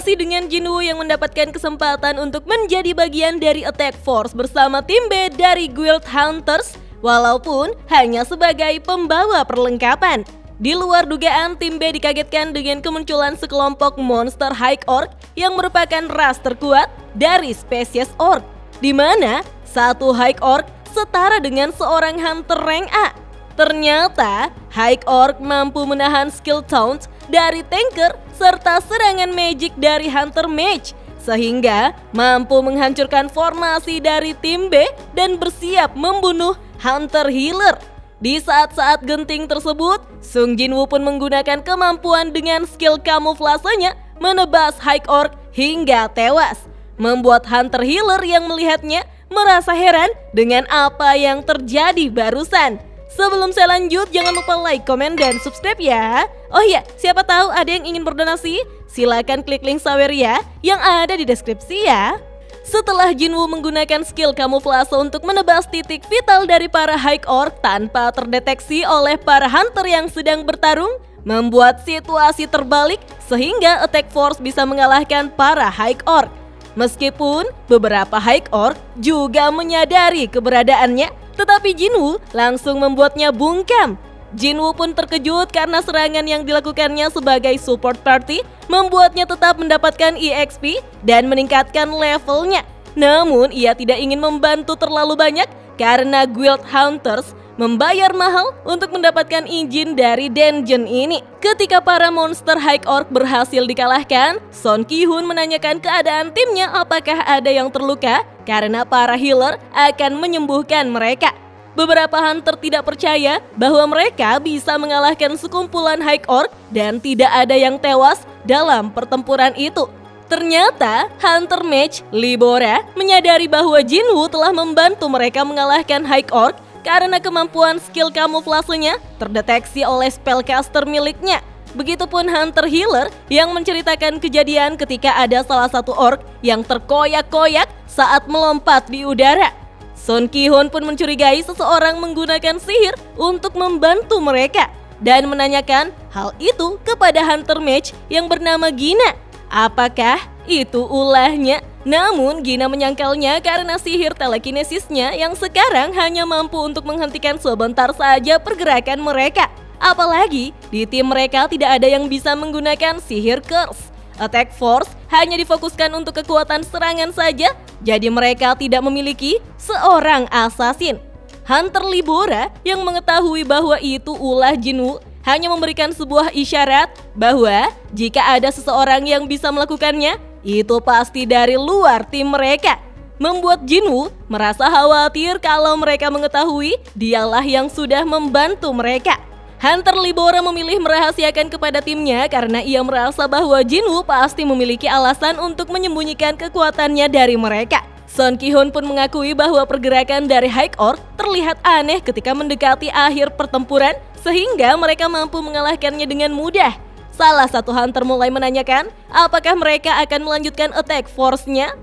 Masih dengan Jinwoo yang mendapatkan kesempatan untuk menjadi bagian dari Attack Force bersama tim B dari Guild Hunters, walaupun hanya sebagai pembawa perlengkapan. Di luar dugaan, tim B dikagetkan dengan kemunculan sekelompok monster High Orc yang merupakan ras terkuat dari spesies Orc, di mana satu High Orc setara dengan seorang Hunter rank A. Ternyata, High Orc mampu menahan skill taunts dari tanker serta serangan magic dari Hunter Mage, sehingga mampu menghancurkan formasi dari tim B dan bersiap membunuh Hunter Healer. Di saat-saat genting tersebut, Sung Jinwoo pun menggunakan kemampuan dengan skill kamuflasenya menebas High Orc hingga tewas, membuat Hunter Healer yang melihatnya merasa heran dengan apa yang terjadi barusan. Sebelum saya lanjut, jangan lupa like, komen, dan subscribe ya. Oh iya, siapa tahu ada yang ingin berdonasi? Silakan klik link Saweria yang ada di deskripsi ya. Setelah Jinwoo menggunakan skill kamuflase untuk menebas titik vital dari para High Orc tanpa terdeteksi oleh para Hunter yang sedang bertarung, membuat situasi terbalik sehingga Attack Force bisa mengalahkan para High Orc. Meskipun beberapa High Orc juga menyadari keberadaannya, tetapi Jinwoo langsung membuatnya bungkam. Jinwoo pun terkejut karena serangan yang dilakukannya sebagai support party membuatnya tetap mendapatkan EXP dan meningkatkan levelnya. Namun ia tidak ingin membantu terlalu banyak karena Guild Hunters membayar mahal untuk mendapatkan izin dari dungeon ini. Ketika para monster High Orc berhasil dikalahkan, Son Ki-hoon menanyakan keadaan timnya apakah ada yang terluka karena para healer akan menyembuhkan mereka. Beberapa Hunter tidak percaya bahwa mereka bisa mengalahkan sekumpulan High Orc dan tidak ada yang tewas dalam pertempuran itu. Ternyata Hunter Mage Libora menyadari bahwa Jinwoo telah membantu mereka mengalahkan High Orc karena kemampuan skill kamuflasenya terdeteksi oleh spellcaster miliknya. Begitupun Hunter Healer yang menceritakan kejadian ketika ada salah satu orc yang terkoyak-koyak saat melompat di udara. Son Ki-hoon pun mencurigai seseorang menggunakan sihir untuk membantu mereka dan menanyakan hal itu kepada Hunter Mage yang bernama Gina. Apakah itu ulahnya? Namun Gina menyangkalnya karena sihir telekinesisnya yang sekarang hanya mampu untuk menghentikan sebentar saja pergerakan mereka. Apalagi di tim mereka tidak ada yang bisa menggunakan sihir curse. Attack Force hanya difokuskan untuk kekuatan serangan saja, jadi mereka tidak memiliki seorang assassin. Hunter Libora yang mengetahui bahwa itu ulah Jinwoo hanya memberikan sebuah isyarat bahwa jika ada seseorang yang bisa melakukannya, itu pasti dari luar tim mereka. Membuat Jinwoo merasa khawatir kalau mereka mengetahui dialah yang sudah membantu mereka. Hunter Libora memilih merahasiakan kepada timnya karena ia merasa bahwa Jinwoo pasti memiliki alasan untuk menyembunyikan kekuatannya dari mereka. Son Ki-hoon pun mengakui bahwa pergerakan dari High Orc terlihat aneh ketika mendekati akhir pertempuran sehingga mereka mampu mengalahkannya dengan mudah. Salah satu Hunter mulai menanyakan apakah mereka akan melanjutkan Attack Force-nya.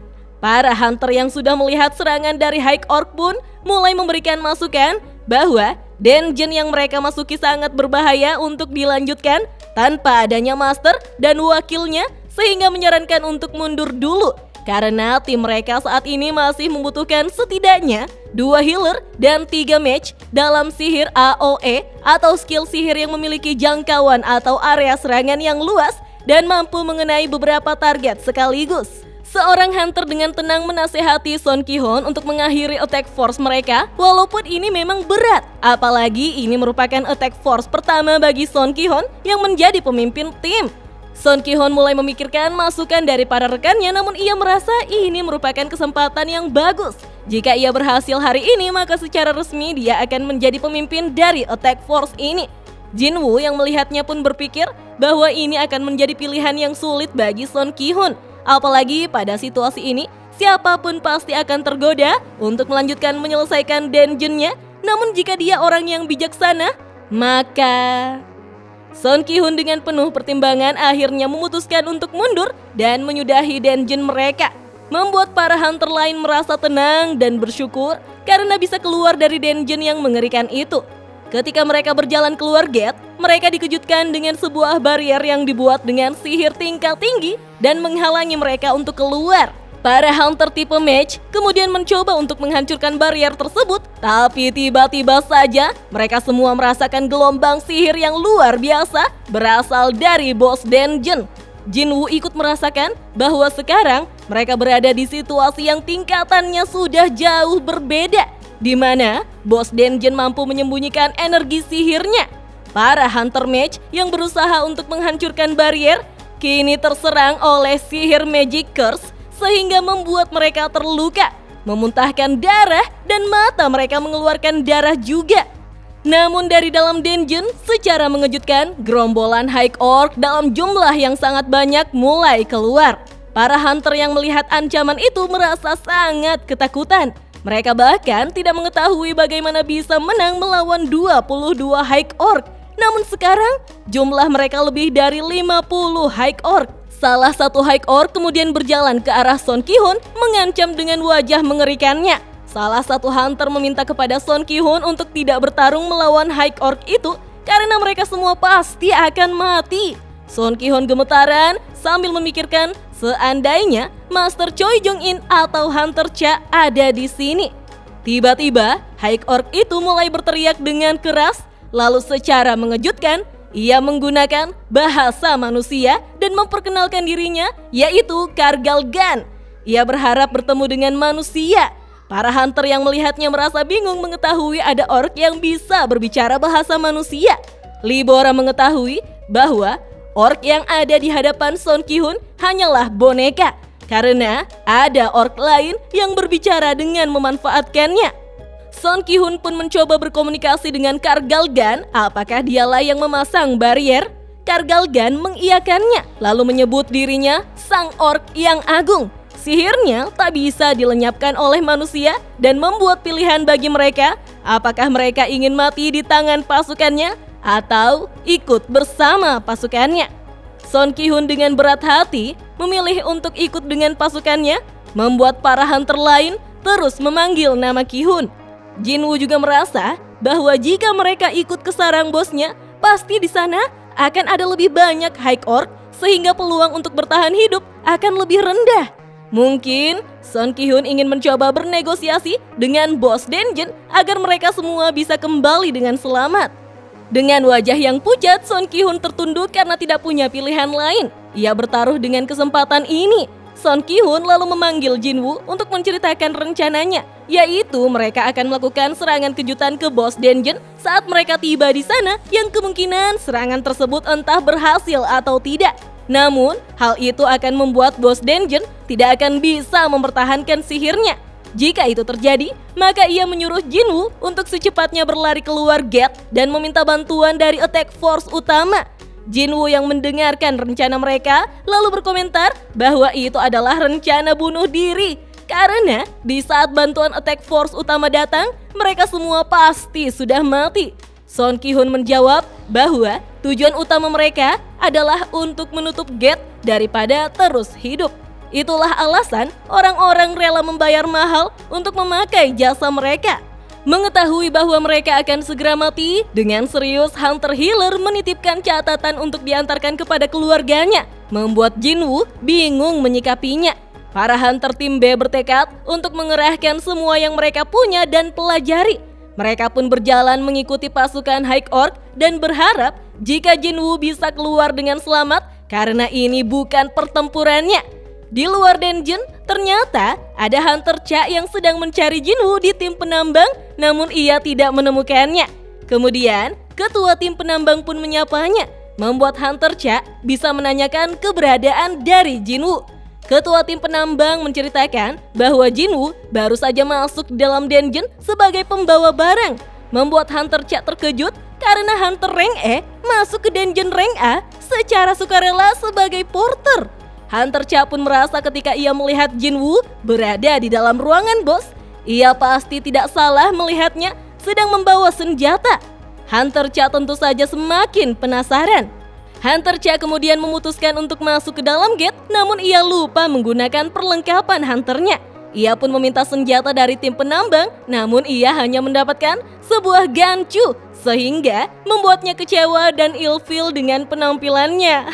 Para Hunter yang sudah melihat serangan dari High Orc pun mulai memberikan masukan bahwa dungeon yang mereka masuki sangat berbahaya untuk dilanjutkan tanpa adanya master dan wakilnya, sehingga menyarankan untuk mundur dulu karena tim mereka saat ini masih membutuhkan setidaknya 2 healer dan 3 mage dalam sihir AOE atau skill sihir yang memiliki jangkauan atau area serangan yang luas dan mampu mengenai beberapa target sekaligus. Seorang Hunter dengan tenang menasehati Son Ki-hoon untuk mengakhiri Attack Force mereka, walaupun ini memang berat. Apalagi ini merupakan Attack Force pertama bagi Son Ki-hoon yang menjadi pemimpin tim. Son Ki-hoon mulai memikirkan masukan dari para rekannya, namun ia merasa ini merupakan kesempatan yang bagus. Jika ia berhasil hari ini, maka secara resmi dia akan menjadi pemimpin dari Attack Force ini. Jinwoo yang melihatnya pun berpikir bahwa ini akan menjadi pilihan yang sulit bagi Son Ki-hoon. Apalagi pada situasi ini, siapapun pasti akan tergoda untuk melanjutkan menyelesaikan dungeonnya. Namun jika dia orang yang bijaksana, maka Son Ki-hoon dengan penuh pertimbangan akhirnya memutuskan untuk mundur dan menyudahi dungeon mereka. Membuat para Hunter lain merasa tenang dan bersyukur karena bisa keluar dari dungeon yang mengerikan itu. Ketika mereka berjalan keluar gate, mereka dikejutkan dengan sebuah barrier yang dibuat dengan sihir tingkat tinggi dan menghalangi mereka untuk keluar. Para hunter tipe mage kemudian mencoba untuk menghancurkan barrier tersebut, tapi tiba-tiba saja mereka semua merasakan gelombang sihir yang luar biasa berasal dari boss dungeon. Jinwoo ikut merasakan bahwa sekarang mereka berada di situasi yang tingkatannya sudah jauh berbeda, di mana boss dungeon mampu menyembunyikan energi sihirnya. Para hunter mage yang berusaha untuk menghancurkan barrier kini terserang oleh sihir magic curse sehingga membuat mereka terluka, memuntahkan darah dan mata mereka mengeluarkan darah juga. Namun dari dalam dungeon, secara mengejutkan, gerombolan High Orc dalam jumlah yang sangat banyak mulai keluar. Para hunter yang melihat ancaman itu merasa sangat ketakutan. Mereka bahkan tidak mengetahui bagaimana bisa menang melawan 22 High Orc. Namun sekarang, jumlah mereka lebih dari 50 High Orc. Salah satu High Orc kemudian berjalan ke arah Son Ki-hun mengancam dengan wajah mengerikannya. Salah satu hunter meminta kepada Son Ki-hun untuk tidak bertarung melawan High Orc itu karena mereka semua pasti akan mati. Son Ki-hun gemetaran sambil memikirkan seandainya Master Choi Jong-in atau Hunter Cha ada di sini. Tiba-tiba High Orc itu mulai berteriak dengan keras, lalu secara mengejutkan ia menggunakan bahasa manusia dan memperkenalkan dirinya, yaitu Kargalgan. Ia berharap bertemu dengan manusia. Para hunter yang melihatnya merasa bingung mengetahui ada orc yang bisa berbicara bahasa manusia. Libora mengetahui bahwa orc yang ada di hadapan Son Ki-hun hanyalah boneka, karena ada orc lain yang berbicara dengan memanfaatkannya. Son Ki-hun pun mencoba berkomunikasi dengan Kargalgan, apakah dialah yang memasang barrier. Kargalgan mengiyakannya, lalu menyebut dirinya sang orc yang agung. Sihirnya tak bisa dilenyapkan oleh manusia dan membuat pilihan bagi mereka, apakah mereka ingin mati di tangan pasukannya atau ikut bersama pasukannya. Son Ki-hun dengan berat hati memilih untuk ikut dengan pasukannya, membuat para hunter lain terus memanggil nama Ki-hun. Jinwoo juga merasa bahwa jika mereka ikut ke sarang bosnya, pasti di sana akan ada lebih banyak High Orc sehingga peluang untuk bertahan hidup akan lebih rendah. Mungkin Son Ki-hun ingin mencoba bernegosiasi dengan bos dungeon agar mereka semua bisa kembali dengan selamat. Dengan wajah yang pucat, Son Ki-hun tertunduk karena tidak punya pilihan lain. Ia bertaruh dengan kesempatan ini. Son Ki-hun lalu memanggil Jinwoo untuk menceritakan rencananya, yaitu mereka akan melakukan serangan kejutan ke boss dungeon saat mereka tiba di sana, yang kemungkinan serangan tersebut entah berhasil atau tidak. Namun, hal itu akan membuat boss dungeon tidak akan bisa mempertahankan sihirnya. Jika itu terjadi, maka ia menyuruh Jinwoo untuk secepatnya berlari keluar gate dan meminta bantuan dari attack force utama. Jinwoo yang mendengarkan rencana mereka lalu berkomentar bahwa itu adalah rencana bunuh diri. Karena di saat bantuan attack force utama datang, mereka semua pasti sudah mati. Son Ki-hun menjawab bahwa tujuan utama mereka adalah untuk menutup gate daripada terus hidup. Itulah alasan orang-orang rela membayar mahal untuk memakai jasa mereka. Mengetahui bahwa mereka akan segera mati, dengan serius Hunter Healer menitipkan catatan untuk diantarkan kepada keluarganya, membuat Jinwoo bingung menyikapinya. Para Hunter tim B bertekad untuk mengerahkan semua yang mereka punya dan pelajari. Mereka pun berjalan mengikuti pasukan High Orc dan berharap jika Jinwoo bisa keluar dengan selamat karena ini bukan pertempurannya. Di luar dungeon, ternyata ada Hunter Cha yang sedang mencari Jinwoo di tim penambang, namun ia tidak menemukannya. Kemudian, ketua tim penambang pun menyapanya, membuat Hunter Cha bisa menanyakan keberadaan dari Jinwoo. Ketua tim penambang menceritakan bahwa Jinwoo baru saja masuk dalam dungeon sebagai pembawa barang, membuat Hunter Cha terkejut karena Hunter Rank E masuk ke dungeon Rank A secara sukarela sebagai porter. Hunter Cha pun merasa ketika ia melihat Jinwoo berada di dalam ruangan bos, ia pasti tidak salah melihatnya sedang membawa senjata. Hunter Cha tentu saja semakin penasaran. Hunter Cha kemudian memutuskan untuk masuk ke dalam gate, namun ia lupa menggunakan perlengkapan hunternya. Ia pun meminta senjata dari tim penambang, namun ia hanya mendapatkan sebuah gancu. sehingga membuatnya kecewa dan ilfil dengan penampilannya.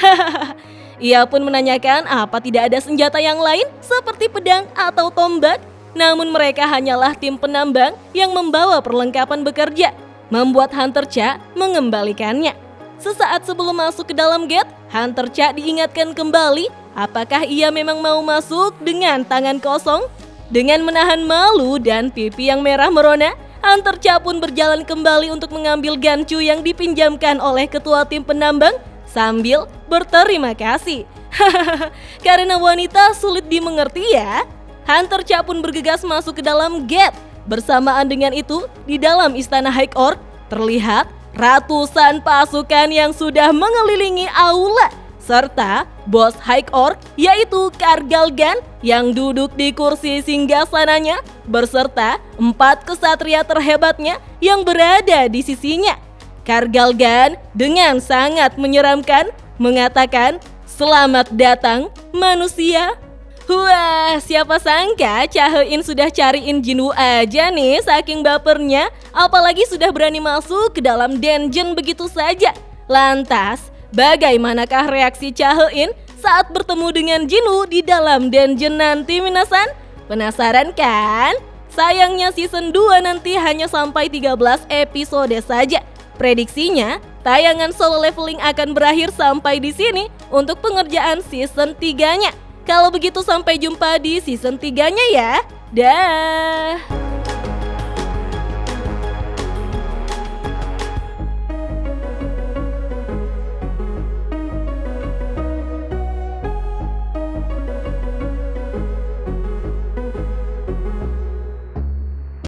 Ia pun menanyakan apa tidak ada senjata yang lain seperti pedang atau tombak. Namun mereka hanyalah tim penambang yang membawa perlengkapan bekerja, membuat Hunter Cha mengembalikannya. Sesaat sebelum masuk ke dalam gate, Hunter Cha diingatkan kembali apakah ia memang mau masuk dengan tangan kosong. Dengan menahan malu dan pipi yang merah merona, Hunter Cha pun berjalan kembali untuk mengambil gancu yang dipinjamkan oleh ketua tim penambang sambil berterima kasih. Karena wanita sulit dimengerti ya. Hunter Cha pun bergegas masuk ke dalam gate. Bersamaan dengan itu, di dalam istana High Orc terlihat ratusan pasukan yang sudah mengelilingi aula, serta bos High Orc yaitu Kargalgan yang duduk di kursi singgasananya berserta 4 kesatria terhebatnya yang berada di sisinya. Kargalgan dengan sangat menyeramkan mengatakan, "Selamat datang manusia." Wah, siapa sangka Cha-He-in sudah cariin Jinwoo aja nih saking bapernya, apalagi sudah berani masuk ke dalam dungeon begitu saja. Lantas, bagaimanakah reaksi Cha-He-in saat bertemu dengan Jinwoo di dalam dungeon nanti, minasan? Penasaran kan? Sayangnya season 2 nanti hanya sampai 13 episode saja. Prediksinya, tayangan solo leveling akan berakhir sampai di sini untuk pengerjaan season 3-nya. Kalau begitu sampai jumpa di season 3-nya ya. Dah.